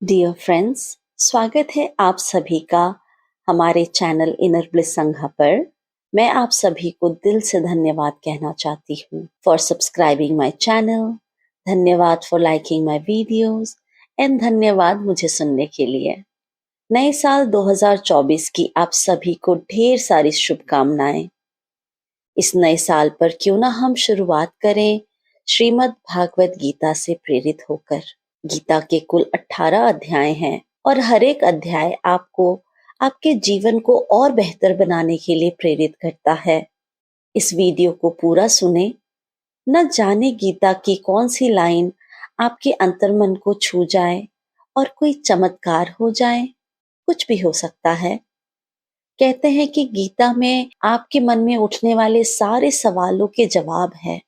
Dear friends, स्वागत है आप सभी का हमारे चैनल इनर ब्लिस संघा पर। मैं आप सभी को दिल से धन्यवाद कहना चाहती हूँ फॉर सब्सक्राइबिंग माय चैनल, धन्यवाद for liking my videos and धन्यवाद मुझे सुनने के लिए। नए साल 2024 की आप सभी को ढेर सारी शुभकामनाएं। इस नए साल पर क्यों ना हम शुरुआत करें श्रीमद् भागवत गीता से प्रेरित होकर। गीता के कुल 18 अध्याय हैं और हर एक अध्याय आपको आपके जीवन को और बेहतर बनाने के लिए प्रेरित करता है। इस वीडियो को पूरा सुने, न जाने गीता की कौन सी लाइन आपके अंतर्मन को छू जाए और कोई चमत्कार हो जाए। कुछ भी हो सकता है। कहते हैं कि गीता में आपके मन में उठने वाले सारे सवालों के जवाब है।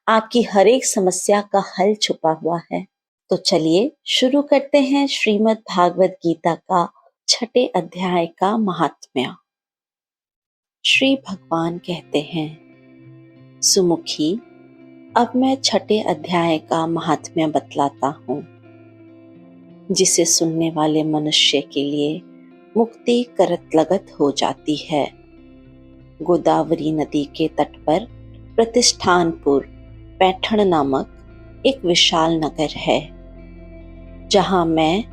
आपकी हर एक समस्या का हल छुपा हुआ है। तो चलिए शुरू करते हैं श्रीमद् भागवत गीता का 6 अध्याय का महात्म्य। श्री भगवान कहते हैं, सुमुखी, अब मैं 6 अध्याय का महात्म्य बतलाता हूँ, जिसे सुनने वाले मनुष्य के लिए मुक्ति करत लगत हो जाती है। गोदावरी नदी के तट पर प्रतिष्ठानपुर पैठण नामक एक विशाल नगर है, जहां मैं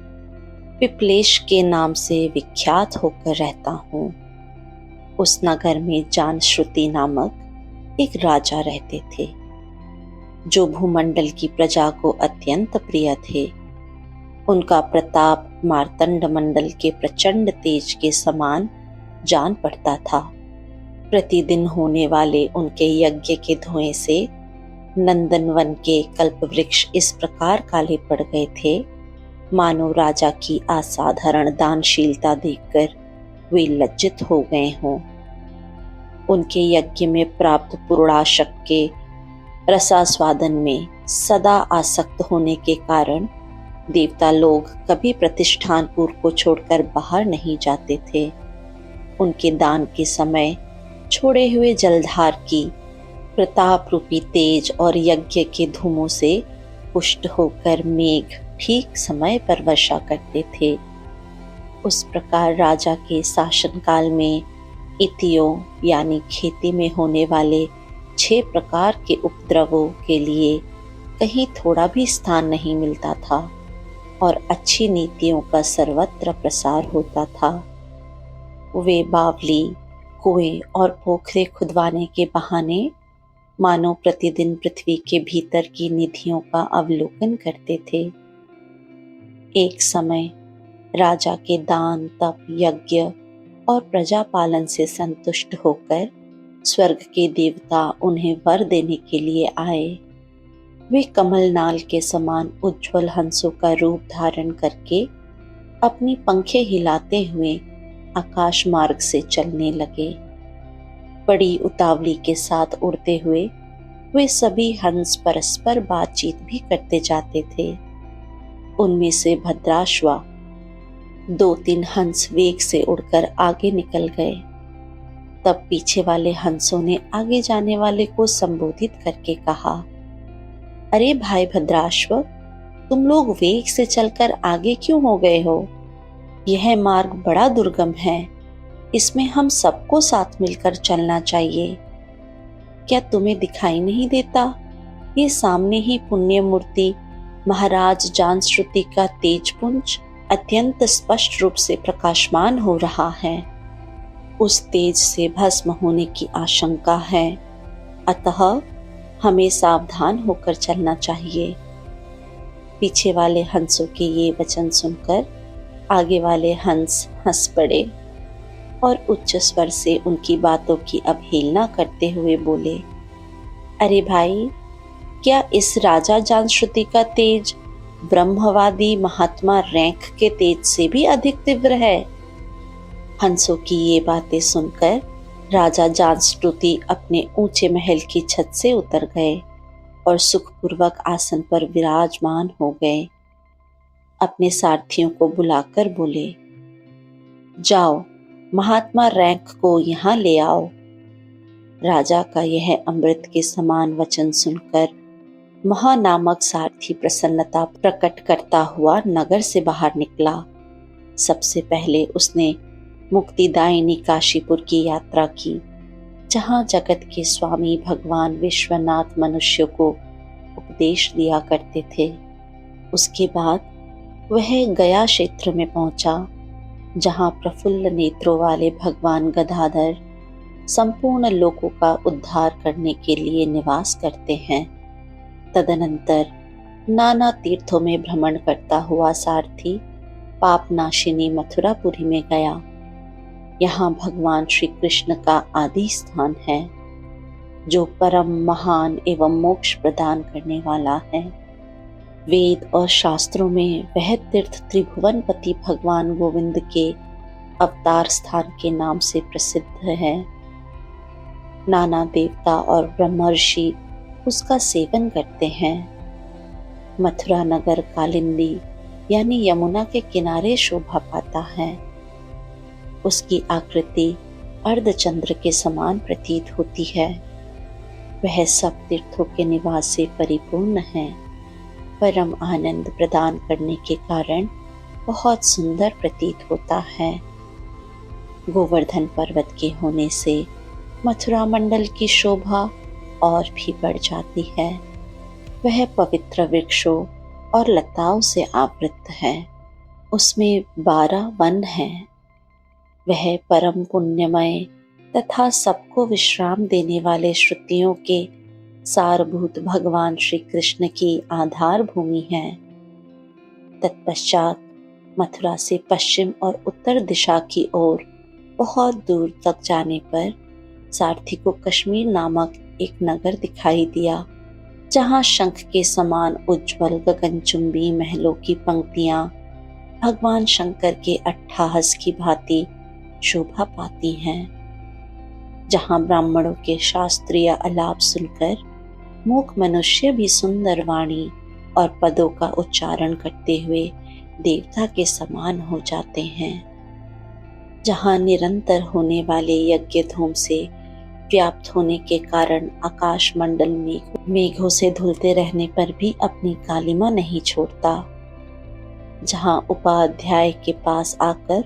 पिपलेश के नाम से विख्यात होकर रहता हूँ। उस नगर में जानश्रुति नामक एक राजा रहते थे, जो भूमंडल की प्रजा को अत्यंत प्रिय थे। उनका प्रताप मार्तंड मंडल के प्रचंड तेज के समान जान पड़ता था। प्रतिदिन होने वाले उनके यज्ञ के धुएं से नंदनवन के कल्प वृक्ष इस प्रकार काले पड़ गए थे, मानो राजा की असाधारण दानशीलता देखकर वे लज्जित हो गए हों। उनके यज्ञ में प्राप्त पूर्णाशक के रसास्वादन में सदा आसक्त होने के कारण देवता लोग कभी प्रतिष्ठानपुर को छोड़कर बाहर नहीं जाते थे। उनके दान के समय छोड़े हुए जलधार की प्रताप रूपी तेज और यज्ञ के धूमों से पुष्ट होकर मेघ ठीक समय पर वर्षा करते थे। उस प्रकार राजा के शासनकाल में इतियों यानी खेती में होने वाले 6 प्रकार के उपद्रवों के लिए कहीं थोड़ा भी स्थान नहीं मिलता था और अच्छी नीतियों का सर्वत्र प्रसार होता था। वे बावली, कुएं और पोखरे खुदवाने के बहाने मानो प्रतिदिन पृथ्वी के भीतर की निधियों का अवलोकन करते थे। एक समय राजा के दान, तप, यज्ञ और प्रजा पालन से संतुष्ट होकर स्वर्ग के देवता उन्हें वर देने के लिए आए। वे कमलनाल के समान उज्जवल हंसों का रूप धारण करके अपनी पंखे हिलाते हुए आकाश मार्ग से चलने लगे। बड़ी उतावली के साथ उड़ते हुए वे सभी हंस परस्पर बातचीत भी करते जाते थे। उनमें से भद्राश्वा 2-3 हंस वेग से उड़कर आगे निकल गए। तब पीछे वाले हंसों ने आगे जाने वाले को संबोधित करके कहा, अरे भाई भद्राश्व, तुम लोग वेग से चलकर आगे क्यों हो गए हो? यह मार्ग बड़ा दुर्गम है, इसमें हम सबको साथ मिलकर चलना चाहिए। क्या तुम्हें दिखाई नहीं देता? ये सामने ही पुण्य मूर्ति महाराज जानश्रुति का तेजपुंज अत्यंत स्पष्ट रूप से प्रकाशमान हो रहा है। उस तेज से भस्म होने की आशंका है, अतः हमें सावधान होकर चलना चाहिए। पीछे वाले हंसों के ये वचन सुनकर आगे वाले हंस हंस पड़े और उच्च स्वर से उनकी बातों की अवहेलना करते हुए बोले, अरे भाई, क्या इस राजा जानश्रुति का तेज ब्रह्मवादी महात्मा रैंक के तेज से भी अधिक तीव्र है? हंसों की ये बातें सुनकर राजा जानश्रुति अपने ऊंचे महल की छत से उतर गए और सुखपूर्वक आसन पर विराजमान हो गए। अपने सारथियों को बुलाकर बोले, जाओ, महात्मा रैंक को यहाँ ले आओ। राजा का यह अमृत के समान वचन सुनकर महा नामक सारथी प्रसन्नता प्रकट करता हुआ नगर से बाहर निकला। सबसे पहले उसने मुक्तिदायिनी काशीपुर की यात्रा की, जहाँ जगत के स्वामी भगवान विश्वनाथ मनुष्य को उपदेश दिया करते थे। उसके बाद वह गया क्षेत्र में पहुंचा, जहाँ प्रफुल्ल नेत्रों वाले भगवान गदाधर संपूर्ण लोकों का उद्धार करने के लिए निवास करते हैं। तदनंतर नाना तीर्थों में भ्रमण करता हुआ सारथी पापनाशिनी मथुरापुरी में गया। यहाँ भगवान श्री कृष्ण का आदि स्थान है, जो परम महान एवं मोक्ष प्रदान करने वाला है। वेद और शास्त्रों में वह तीर्थ त्रिभुवनपति भगवान गोविंद के अवतार स्थान के नाम से प्रसिद्ध है। नाना देवता और ब्रह्मर्षि उसका सेवन करते हैं। मथुरा नगर कालिंदी यानी यमुना के किनारे शोभा पाता है। उसकी आकृति अर्धचंद्र के समान प्रतीत होती है। वह सब तीर्थों के निवास से परिपूर्ण है। परम आनंद प्रदान करने के कारण बहुत सुंदर प्रतीत होता है। गोवर्धन पर्वत के होने से मथुरा मंडल की शोभा और भी बढ़ जाती है। वह पवित्र वृक्षों और लताओं से आवृत है। उसमें 12 वन हैं। वह परम पुण्यमय तथा सबको विश्राम देने वाले श्रुतियों के सारभूत भगवान श्री कृष्ण की आधार भूमि है। तत्पश्चात मथुरा से पश्चिम और उत्तर दिशा की ओर बहुत दूर तक जाने पर सारथी को कश्मीर नामक एक नगर दिखाई दिया, जहाँ शंख के समान उज्ज्वल गगनचुंबी महलों की पंक्तियां भगवान शंकर के अट्ठाहस की भांति शोभा पाती हैं। जहाँ ब्राह्मणों के शास्त्रीय आलाप सुनकर मूक मनुष्य भी सुंदर वाणी और पदों का उच्चारण करते हुए देवता के समान हो जाते हैं। जहाँ निरंतर होने वाले यज्ञ धूम से व्याप्त होने के कारण आकाश मंडल में मेघों से धुलते रहने पर भी अपनी कालिमा नहीं छोड़ता। जहाँ उपाध्याय के पास आकर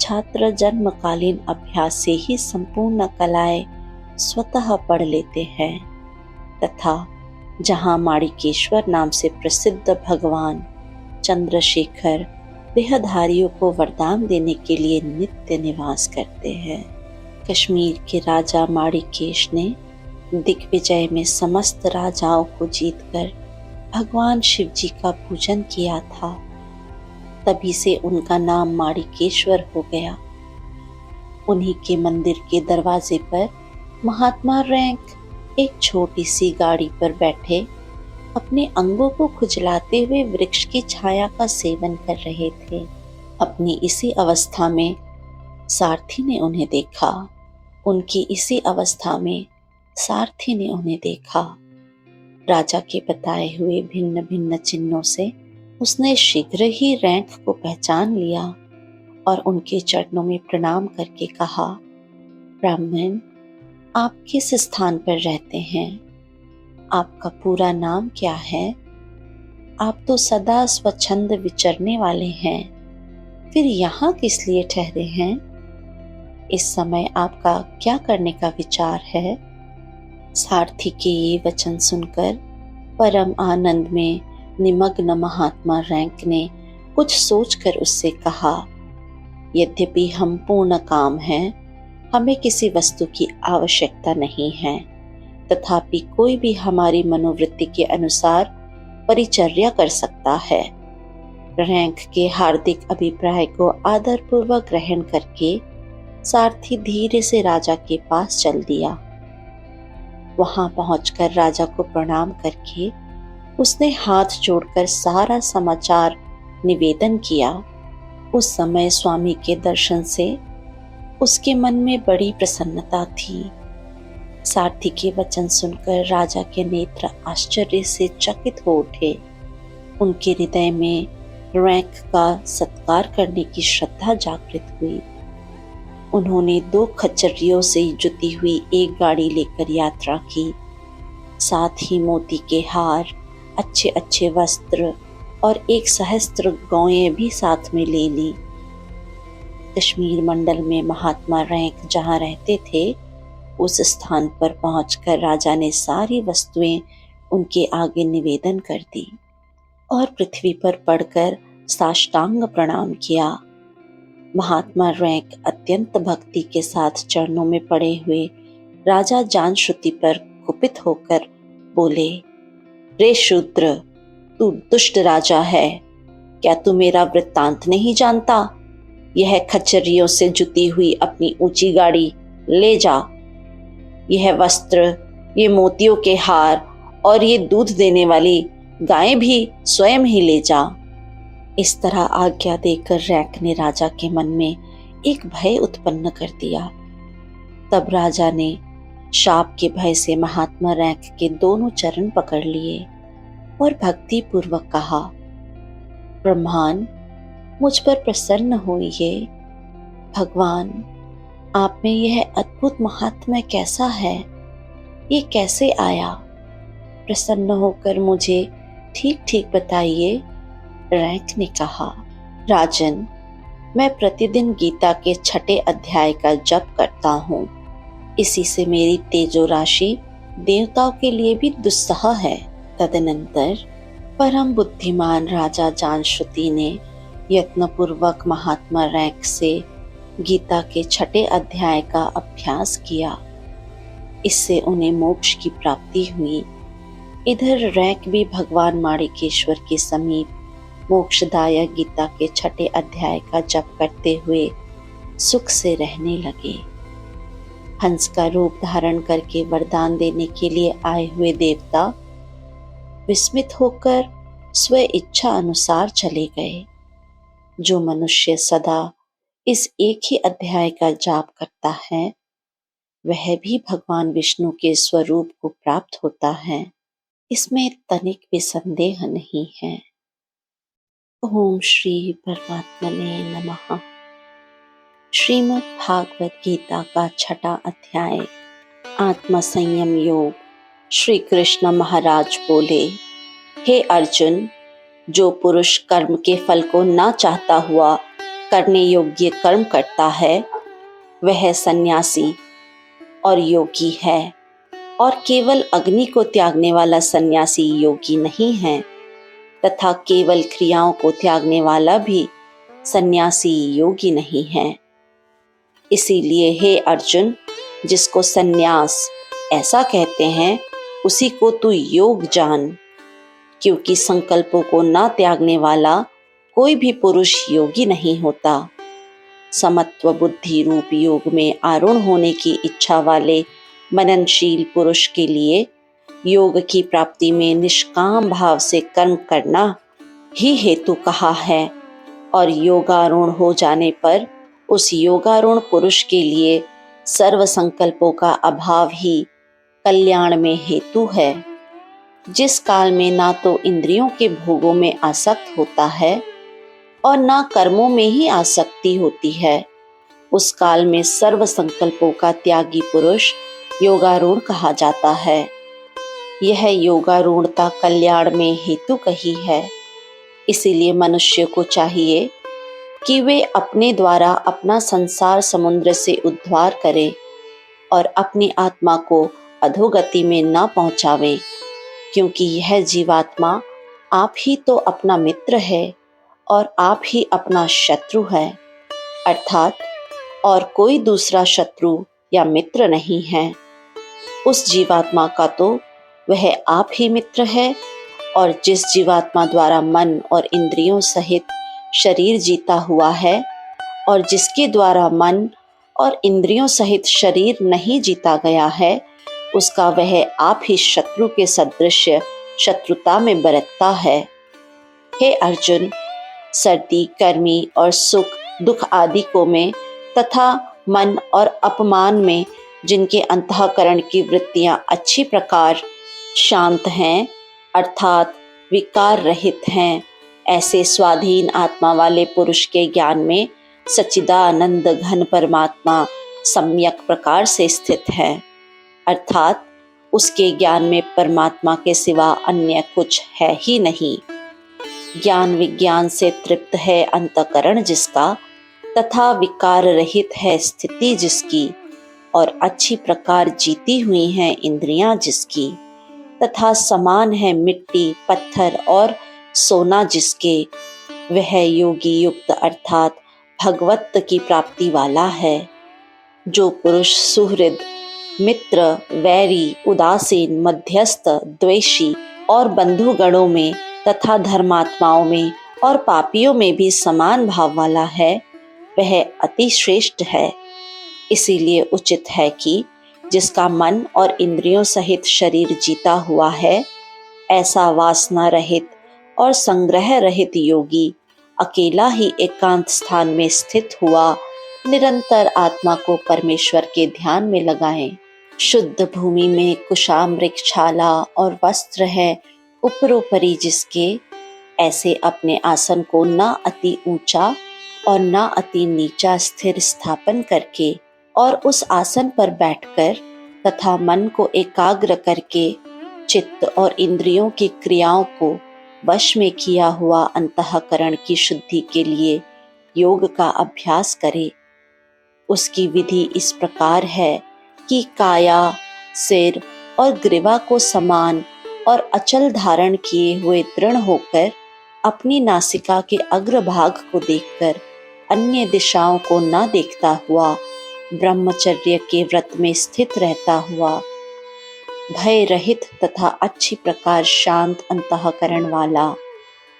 छात्र जन्मकालीन अभ्यास से ही संपूर्ण कलाएं स्वतः पढ़ लेते हैं, तथा जहाँ माणिकेश्वर नाम से प्रसिद्ध भगवान चंद्रशेखर देहधारियों को वरदान देने के लिए नित्य निवास करते हैं। कश्मीर के राजा माणिकेश ने दिग्विजय में समस्त राजाओं को जीतकर भगवान शिव जी का पूजन किया था। तभी से उनका नाम माणिकेश्वर हो गया। उन्हीं के मंदिर के दरवाजे पर महात्मा रैंक एक छोटी सी गाड़ी पर बैठे अपने अंगों को खुजलाते हुए वृक्ष की छाया का सेवन कर रहे थे। अपनी इसी अवस्था में सारथी ने उन्हें देखा। उनकी इसी अवस्था में सारथी ने उन्हें देखा। राजा के बताए हुए भिन्न भिन्न चिन्हों से उसने शीघ्र ही रैंक को पहचान लिया और उनके चरणों में प्रणाम करके कहा, ब्राह्मण, आप किस स्थान पर रहते हैं? आपका पूरा नाम क्या है? आप तो सदा स्वच्छंद विचरने वाले हैं, फिर यहाँ किस लिए ठहरे हैं? इस समय आपका क्या करने का विचार है? सारथी के ये वचन सुनकर परम आनंद में निमग्न महात्मा रैंक ने कुछ सोचकर उससे कहा, यद्यपि हम पूर्ण काम हैं, हमें किसी वस्तु की आवश्यकता नहीं है, तथापि कोई भी हमारी मनोवृत्ति के अनुसार परिचर्या कर सकता है। रैंक के हार्दिक अभिप्राय को आदरपूर्वक ग्रहण करके सारथी धीरे से राजा के पास चल दिया। वहां पहुंचकर राजा को प्रणाम करके उसने हाथ जोड़कर सारा समाचार निवेदन किया। उस समय स्वामी के दर्शन से उसके मन में बड़ी प्रसन्नता थी। सारथी के वचन सुनकर राजा के नेत्र आश्चर्य से चकित हो उठे। उनके हृदय में रैंक का सत्कार करने की श्रद्धा जागृत हुई। उन्होंने 2 खच्चरियों से जुती हुई एक गाड़ी लेकर यात्रा की। साथ ही मोती के हार अच्छे अच्छे वस्त्र और 1 सहस्त्र गौएं भी साथ में ले ली। कश्मीर मंडल में महात्मा रैंक जहाँ रहते थे, उस स्थान पर पहुंचकर राजा ने सारी वस्तुएं उनके आगे निवेदन कर दी और पृथ्वी पर पड़कर साष्टांग प्रणाम किया। महात्मा रैंक अत्यंत भक्ति के साथ चरणों में पड़े हुए राजा जानश्रुति पर कुपित होकर बोले, रे शूद्र, तू दुष्ट राजा है, क्या तू मेरा वृत्तांत नहीं जानता? यह खच्चरियों से जुती हुई अपनी ऊंची गाड़ी ले जा। यह वस्त्र, ये मोतियों के हार और ये दूध देने वाली गायें भी स्वयं ही ले जा। इस तरह आज्ञा देकर रैंक ने राजा के मन में एक भय उत्पन्न कर दिया। तब राजा ने शाप के भय से महात्मा रैंक के दोनों चरण पकड़ लिए और भक्ति पूर्वक कहा, ब्रह्मान, मुझ पर प्रसन्न होइए। भगवान, आप में यह अद्भुत महात्म्य कैसा है? ये कैसे आया? प्रसन्न होकर मुझे ठीक ठीक बताइए। रैंक ने कहा, राजन, मैं प्रतिदिन गीता के 6 अध्याय का जप करता हूँ। इसी से मेरी तेजो राशि देवताओं के लिए भी दुस्सह है। तदनंतर परम बुद्धिमान राजा जानश्रुति ने यत्नपूर्वक महात्मा रैंक से गीता के 6 अध्याय का अभ्यास किया। इससे उन्हें मोक्ष की प्राप्ति हुई। इधर रैंक भी भगवान माणिकेश्वर के समीप मोक्षदायक गीता के 6 अध्याय का जप करते हुए सुख से रहने लगे। हंस का रूप धारण करके वरदान देने के लिए आए हुए देवता विस्मित होकर स्व इच्छा अनुसार चले गए। जो मनुष्य सदा इस एक ही अध्याय का जाप करता है, वह भी भगवान विष्णु के स्वरूप को प्राप्त होता है। इसमें तनिक भी संदेह नहीं है। ओम श्री परमात्मने नमः। श्रीमद् भागवत गीता का 6 अध्याय, आत्म संयम योग। श्री कृष्ण महाराज बोले, हे अर्जुन, जो पुरुष कर्म के फल को ना चाहता हुआ करने योग्य कर्म करता है, वह सन्यासी और योगी है। और केवल अग्नि को त्यागने वाला सन्यासी योगी नहीं है, तथा केवल क्रियाओं को त्यागने वाला भी सन्यासी योगी नहीं है। इसीलिए हे अर्जुन, जिसको सन्यास ऐसा कहते हैं, उसी को तू योग जान, क्योंकि संकल्पों को ना त्यागने वाला कोई भी पुरुष योगी नहीं होता। समत्व बुद्धि रूप योग में आरूढ़ होने की इच्छा वाले मननशील पुरुष के लिए योग की प्राप्ति में निष्काम भाव से कर्म करना ही हेतु कहा है, और योगारूढ़ हो जाने पर उस योगारूढ़ पुरुष के लिए सर्व संकल्पों का अभाव ही कल्याण में हेतु है। जिस काल में ना तो इंद्रियों के भोगों में आसक्त होता है और ना कर्मों में ही आसक्ति होती है, उस काल में सर्व संकल्पों का त्यागी पुरुष योगारूढ़ कहा जाता है। यह योगारूढ़ता कल्याण में हेतु कही है। इसीलिए मनुष्य को चाहिए कि वे अपने द्वारा अपना संसार समुद्र से उद्धार करें और अपनी आत्मा को अधोगति में न पहुंचावें, क्योंकि यह जीवात्मा आप ही तो अपना मित्र है और आप ही अपना शत्रु है, अर्थात और कोई दूसरा शत्रु या मित्र नहीं है। उस जीवात्मा का तो वह आप ही मित्र है, और जिस जीवात्मा द्वारा मन और इंद्रियों सहित शरीर जीता हुआ है और जिसके द्वारा मन और इंद्रियों सहित शरीर नहीं जीता गया है, उसका वह आप ही शत्रु के सदृश शत्रुता में बरतता है। हे अर्जुन, सर्दी, गर्मी और सुख दुख आदि को में तथा मन और अपमान में जिनके अंतःकरण की वृत्तियां अच्छी प्रकार शांत हैं, अर्थात विकार रहित हैं, ऐसे स्वाधीन आत्मा वाले पुरुष के ज्ञान में सच्चिदानंद घन परमात्मा सम्यक प्रकार से स्थित है, अर्थात उसके ज्ञान में परमात्मा के सिवा अन्य कुछ है ही नहीं। ज्ञान विज्ञान से तृप्त है अंतःकरण जिसका, तथा विकार रहित है स्थिति जिसकी, और अच्छी प्रकार जीती हुई हैं इंद्रियां जिसकी, तथा समान है मिट्टी पत्थर और सोना जिसके, वह योगी युक्त अर्थात भगवत की प्राप्ति वाला है। जो पुरुष सुहृद मित्र वैरी उदासीन मध्यस्थ द्वेषी और बंधुगणों में तथा धर्मात्माओं में और पापियों में भी समान भाव वाला है, वह अति श्रेष्ठ है। इसीलिए उचित है कि जिसका मन और इंद्रियों सहित शरीर जीता हुआ है, ऐसा वासना रहित और संग्रह रहित योगी अकेला ही एकांत स्थान में स्थित हुआ निरंतर आत्मा को परमेश्वर के ध्यान में लगाए। शुद्ध भूमि में कुशामृगछाला और वस्त्र है ऊपरोपरि जिसके, ऐसे अपने आसन को न अति ऊंचा और न अति नीचा स्थिर स्थापन करके और उस आसन पर बैठकर तथा मन को एकाग्र करके चित्त और इंद्रियों की क्रियाओं को वश में किया हुआ अंतःकरण की शुद्धि के लिए योग का अभ्यास करे। उसकी विधि इस प्रकार है कि काया सिर और ग्रीवा को समान और अचल धारण किए हुए दृढ़ होकर अपनी नासिका के अग्रभाग को देखकर अन्य दिशाओं को न देखता हुआ ब्रह्मचर्य के व्रत में स्थित रहता हुआ भय रहित तथा अच्छी प्रकार शांत अंतःकरण वाला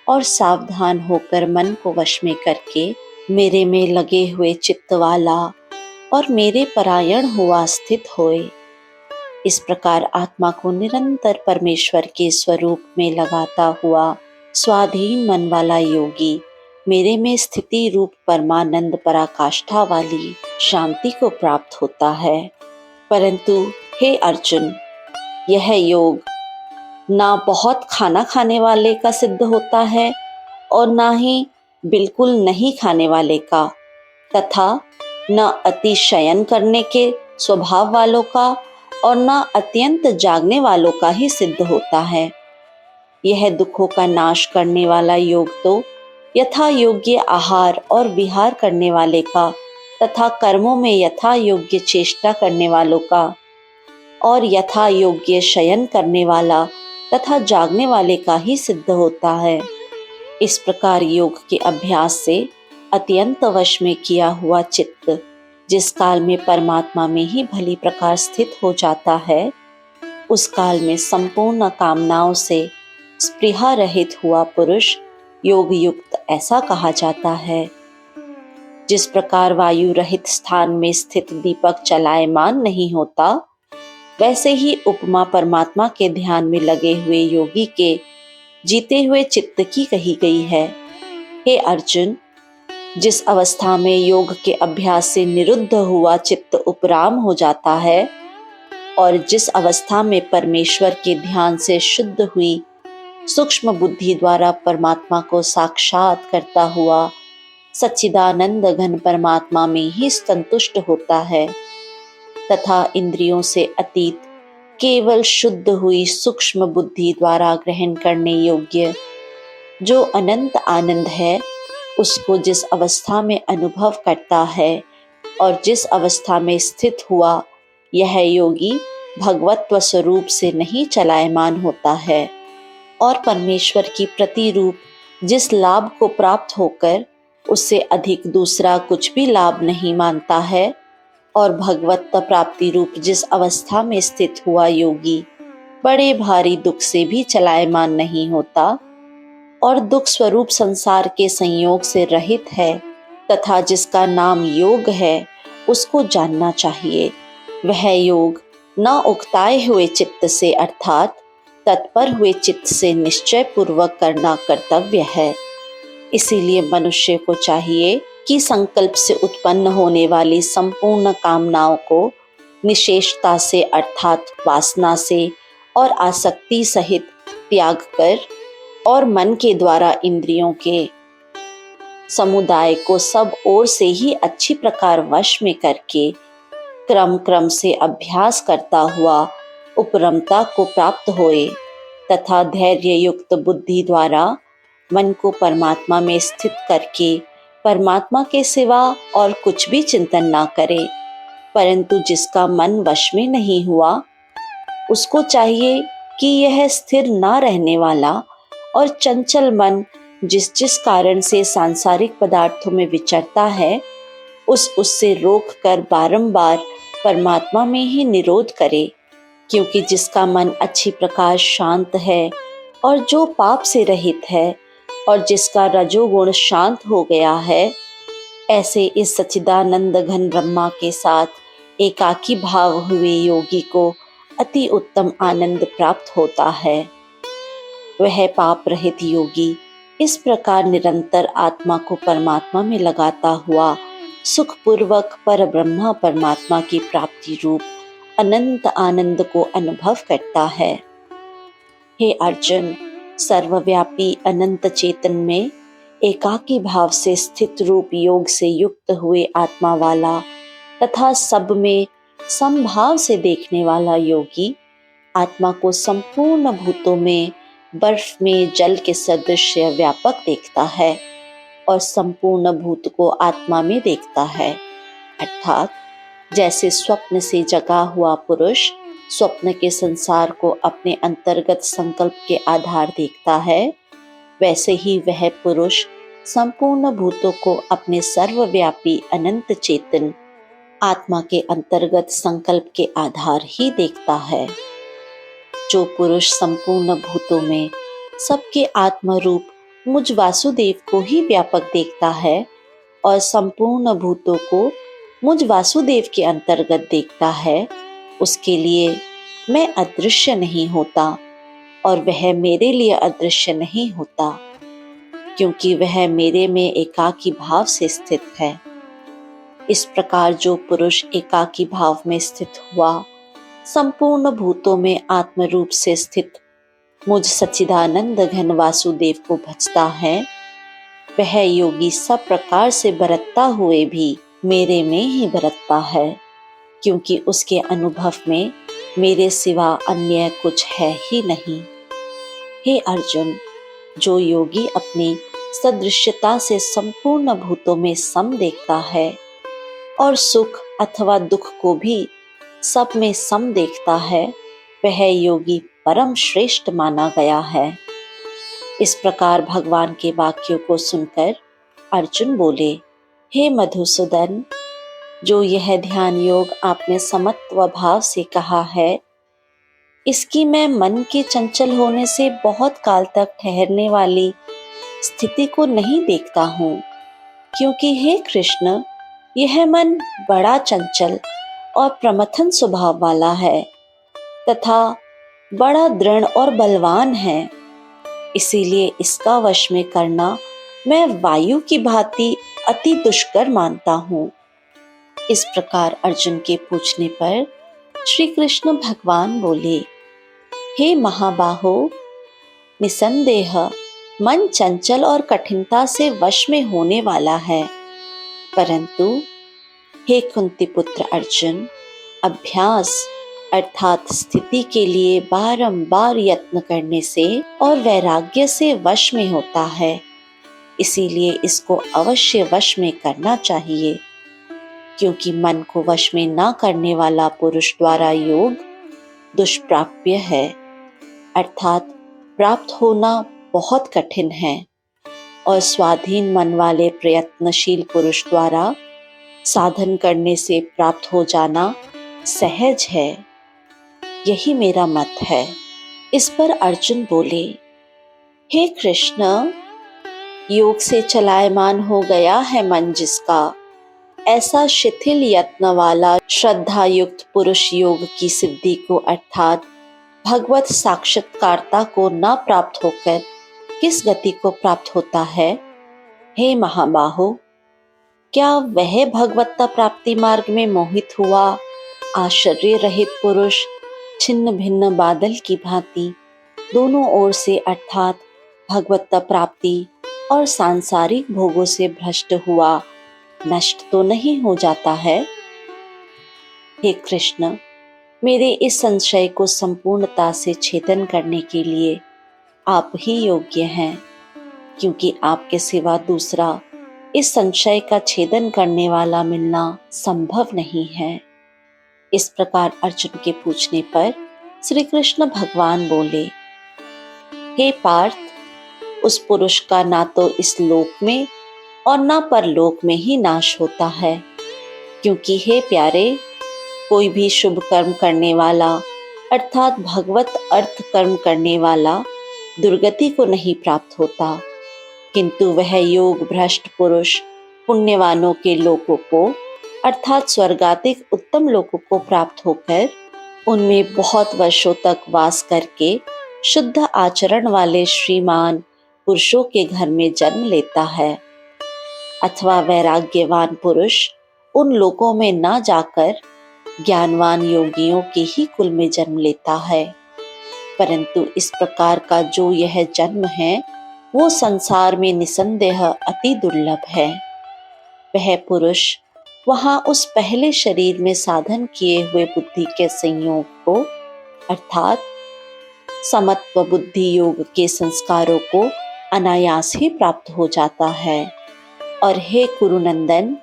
और सावधान होकर मन को वश में करके मेरे में लगे हुए चित्त वाला और मेरे परायण हुआ स्थित होए। इस प्रकार आत्मा को निरंतर परमेश्वर के स्वरूप में लगाता हुआ स्वाधीन मन वाला योगी मेरे में स्थिति रूप परमानंद पराकाष्ठा वाली शांति को प्राप्त होता है। परंतु हे अर्जुन, यह योग ना बहुत खाना खाने वाले का सिद्ध होता है और ना ही बिल्कुल नहीं खाने वाले का, तथा न अति शयन करने के स्वभाव वालों का और न अत्यंत जागने वालों का ही सिद्ध होता है। यह दुखों का नाश करने वाला योग तो यथा योग्य आहार और विहार करने वाले का तथा कर्मों में यथा योग्य चेष्टा करने वालों का और यथा योग्य शयन करने वाला तथा जागने वाले का ही सिद्ध होता है। इस प्रकार योग के अभ्यास से अत्यंत वश में किया हुआ चित्त जिस काल में परमात्मा में ही भली प्रकार स्थित हो जाता है, उस काल में संपूर्ण कामनाओं से स्पृहा रहित हुआ पुरुष योग युक्त ऐसा कहा जाता है। जिस प्रकार वायु रहित स्थान में स्थित दीपक चलायमान नहीं होता, वैसे ही उपमा परमात्मा के ध्यान में लगे हुए योगी के जीते हुए चित्त की कही गई है। हे अर्जुन, जिस अवस्था में योग के अभ्यास से निरुद्ध हुआ चित्त उपराम हो जाता है और जिस अवस्था में परमेश्वर के ध्यान से शुद्ध हुई सूक्ष्म बुद्धि द्वारा परमात्मा को साक्षात करता हुआ सच्चिदानंद घन परमात्मा में ही संतुष्ट होता है तथा इंद्रियों से अतीत केवल शुद्ध हुई सूक्ष्म बुद्धि द्वारा ग्रहण करने योग्य जो अनंत आनंद है, उसको जिस अवस्था में अनुभव करता है और जिस अवस्था में स्थित हुआ यह योगी भगवत्व स्वरूप से नहीं चलायमान होता है और परमेश्वर की प्रतिरूप जिस लाभ को प्राप्त होकर उससे अधिक दूसरा कुछ भी लाभ नहीं मानता है और भगवत्व प्राप्ति रूप जिस अवस्था में स्थित हुआ योगी बड़े भारी दुख से भी चलायमान नहीं होता और दुख स्वरूप संसार के संयोग से रहित है तथा जिसका नाम योग है, उसको जानना चाहिए। वह योग न उकताए हुए चित्त से अर्थात तत्पर हुए चित्त से निश्चय पूर्वक करना कर्तव्य है। इसीलिए मनुष्य को चाहिए कि संकल्प से उत्पन्न होने वाली संपूर्ण कामनाओं को निशेषता से अर्थात वासना से और आसक्ति सहित त्याग कर और मन के द्वारा इंद्रियों के समुदाय को सब ओर से ही अच्छी प्रकार वश में करके क्रम क्रम से अभ्यास करता हुआ उपरमता को प्राप्त होए तथा धैर्य युक्त बुद्धि द्वारा मन को परमात्मा में स्थित करके परमात्मा के सिवा और कुछ भी चिंतन ना करे। परंतु जिसका मन वश में नहीं हुआ, उसको चाहिए कि यह स्थिर ना रहने वाला और चंचल मन जिस जिस कारण से सांसारिक पदार्थों में विचरता है, उससे रोक कर बारंबार परमात्मा में ही निरोध करे। क्योंकि जिसका मन अच्छी प्रकार शांत है और जो पाप से रहित है और जिसका रजोगुण शांत हो गया है, ऐसे इस सच्चिदानंद घन ब्रह्मा के साथ एकाकी भाव हुए योगी को अति उत्तम आनंद प्राप्त होता है। वह पाप रहित योगी इस प्रकार निरंतर आत्मा को परमात्मा में लगाता हुआ सुखपूर्वक पर ब्रह्मा परमात्मा की प्राप्ति रूप अनंत आनंद को अनुभव करता है। हे अर्जुन, सर्वव्यापी अनंत चेतन में एकाकी भाव से स्थित रूप योग से युक्त हुए आत्मा वाला तथा सब में समभाव से देखने वाला योगी आत्मा को संपूर्ण भूतों में बर्फ में जल के सदृश व्यापक देखता है और संपूर्ण भूत को आत्मा में देखता है। अर्थात जैसे स्वप्न से जगा हुआ पुरुष स्वप्न के संसार को अपने अंतर्गत संकल्प के आधार देखता है, वैसे ही वह पुरुष संपूर्ण भूतों को अपने सर्वव्यापी अनंत चेतन आत्मा के अंतर्गत संकल्प के आधार ही देखता है। जो पुरुष संपूर्ण भूतों में सबके आत्मा रूप मुझ वासुदेव को ही व्यापक देखता है और संपूर्ण भूतों को मुझ वासुदेव के अंतर्गत देखता है, उसके लिए मैं अदृश्य नहीं होता और वह मेरे लिए अदृश्य नहीं होता, क्योंकि वह मेरे में एकाकी भाव से स्थित है। इस प्रकार जो पुरुष एकाकी भाव में स्थित हुआ संपूर्ण भूतों में आत्म रूप से स्थित मुझ सच्चिदानंद घन वासुदेव को भजता है, वह योगी सब प्रकार से बरतता हुए भी मेरे में ही बरतता है, क्योंकि उसके अनुभव में मेरे सिवा अन्य कुछ है ही नहीं। हे अर्जुन, जो योगी अपनी सदृश्यता से संपूर्ण भूतों में सम देखता है और सुख अथवा दुख को भी सब में सम देखता है, वह योगी परम श्रेष्ठ माना गया है। इस प्रकार भगवान के वाक्यों को सुनकर अर्जुन बोले, हे मधुसूदन, जो यह ध्यान योग आपने समत्व भाव से कहा है, इसकी मैं मन के चंचल होने से बहुत काल तक ठहरने वाली स्थिति को नहीं देखता हूँ, क्योंकि हे कृष्ण, यह मन बड़ा चंचल और प्रमथन स्वभाव वाला है तथा बड़ा दृढ़ और बलवान है। इसीलिए इसका वश में करना मैं वायु की भांति अति दुष्कर मानता हूँ। इस प्रकार अर्जुन के पूछने पर श्री कृष्ण भगवान बोले, हे महाबाहो, निसंदेह मन चंचल और कठिनता से वश में होने वाला है, परंतु हे कुंती पुत्र अर्जुन, अभ्यास अर्थात स्थिति के लिए बारंबार यत्न करने से और वैराग्य से वश में होता है। इसीलिए इसको अवश्य वश में करना चाहिए, क्योंकि मन को वश में ना करने वाला पुरुष द्वारा योग दुष्प्राप्य है, अर्थात प्राप्त होना बहुत कठिन है, और स्वाधीन मन वाले प्रयत्नशील पुरुष द्वारा साधन करने से प्राप्त हो जाना सहज है। यही मेरा मत है। इस पर अर्जुन बोले, हे कृष्ण, योग से चलायमान हो गया है मन जिसका, ऐसा शिथिल यत्न वाला श्रद्धा युक्त पुरुष योग की सिद्धि को अर्थात भगवत साक्षात्कारता को न प्राप्त होकर किस गति को प्राप्त होता है? हे महाबाहो, क्या वह भगवत्ता प्राप्ति मार्ग में मोहित हुआ आश्चर्य रहित पुरुष छिन्न भिन्न बादल की भांति दोनों ओर से अर्थात भगवत्ता प्राप्ति और सांसारिक भोगों से भ्रष्ट हुआ नष्ट तो नहीं हो जाता है? हे कृष्ण, मेरे इस संशय को संपूर्णता से छेदन करने के लिए आप ही योग्य हैं, क्योंकि आपके सिवा दूसरा इस संशय का छेदन करने वाला मिलना संभव नहीं है। इस प्रकार अर्जुन के पूछने पर श्री कृष्ण भगवान बोले, हे पार्थ, उस पुरुष का ना तो इस लोक में और ना परलोक में ही नाश होता है, क्योंकि हे प्यारे, कोई भी शुभ कर्म करने वाला अर्थात भगवत अर्थ कर्म करने वाला दुर्गति को नहीं प्राप्त होता, किंतु वह योग भ्रष्ट पुरुष पुण्यवानों के लोकों को अर्थात स्वर्गादिक उत्तम लोकों को प्राप्त होकर उनमें बहुत वर्षों तक वास करके शुद्ध आचरण वाले श्रीमान पुरुषों के घर में जन्म लेता है। अथवा वैराग्यवान पुरुष उन लोकों में न जाकर ज्ञानवान योगियों के ही कुल में जन्म लेता है, परंतु इस प्रकार का जो यह जन्म है वो संसार में निसंदेह अति दुर्लभ है। वह पुरुष वहां उस पहले शरीर में साधन किए हुए बुद्धि के संयोग को अर्थात समत्व बुद्धि योग के संस्कारों को अनायास ही प्राप्त हो जाता है, और हे कुरुनंदन,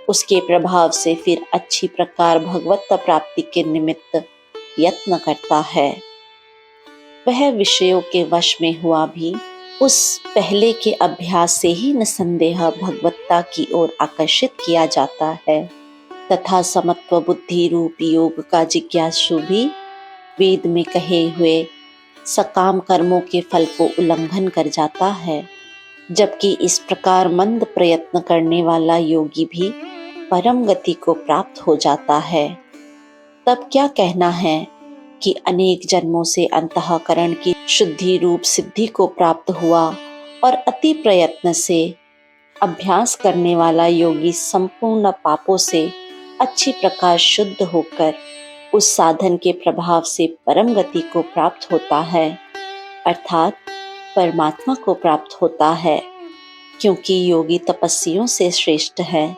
उसके प्रभाव से फिर अच्छी प्रकार भगवत प्राप्ति के निमित्त यत्न करता है। वह विषयों के वश में हुआ भी उस पहले के अभ्यास से ही निसंदेह भगवत्ता की ओर आकर्षित किया जाता है, तथा समत्व बुद्धि रूप योग का जिज्ञासु भी वेद में कहे हुए सकाम कर्मों के फल को उल्लंघन कर जाता है, जबकि इस प्रकार मंद प्रयत्न करने वाला योगी भी परम गति को प्राप्त हो जाता है। तब क्या कहना है कि अनेक जन्मों से अंतःकरण की शुद्धि रूप सिद्धि को प्राप्त हुआ और अति प्रयत्न से अभ्यास करने वाला योगी संपूर्ण पापों से अच्छी प्रकार शुद्ध होकर उस साधन के प्रभाव से परम गति को प्राप्त होता है, अर्थात परमात्मा को प्राप्त होता है, क्योंकि योगी तपस्वियों से श्रेष्ठ है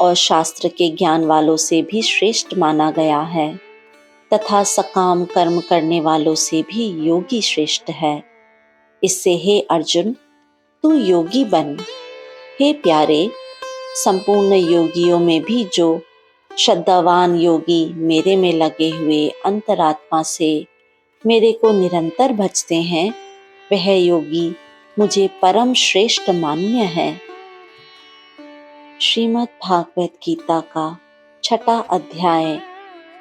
और शास्त्र के ज्ञान वालों से भी श्रेष्ठ माना गया है, तथा सकाम कर्म करने वालों से भी योगी श्रेष्ठ है। इससे हे अर्जुन, तू योगी बन। हे प्यारे, संपूर्ण योगियों में भी जो श्रद्धावान योगी मेरे में लगे हुए अंतरात्मा से मेरे को निरंतर भजते हैं, वह योगी मुझे परम श्रेष्ठ मान्य है। श्रीमद् भागवत गीता का 6वां अध्याय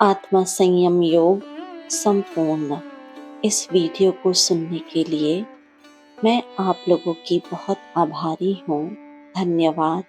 आत्म संयम योग संपूर्ण। इस वीडियो को सुनने के लिए मैं आप लोगों की बहुत आभारी हूँ। धन्यवाद।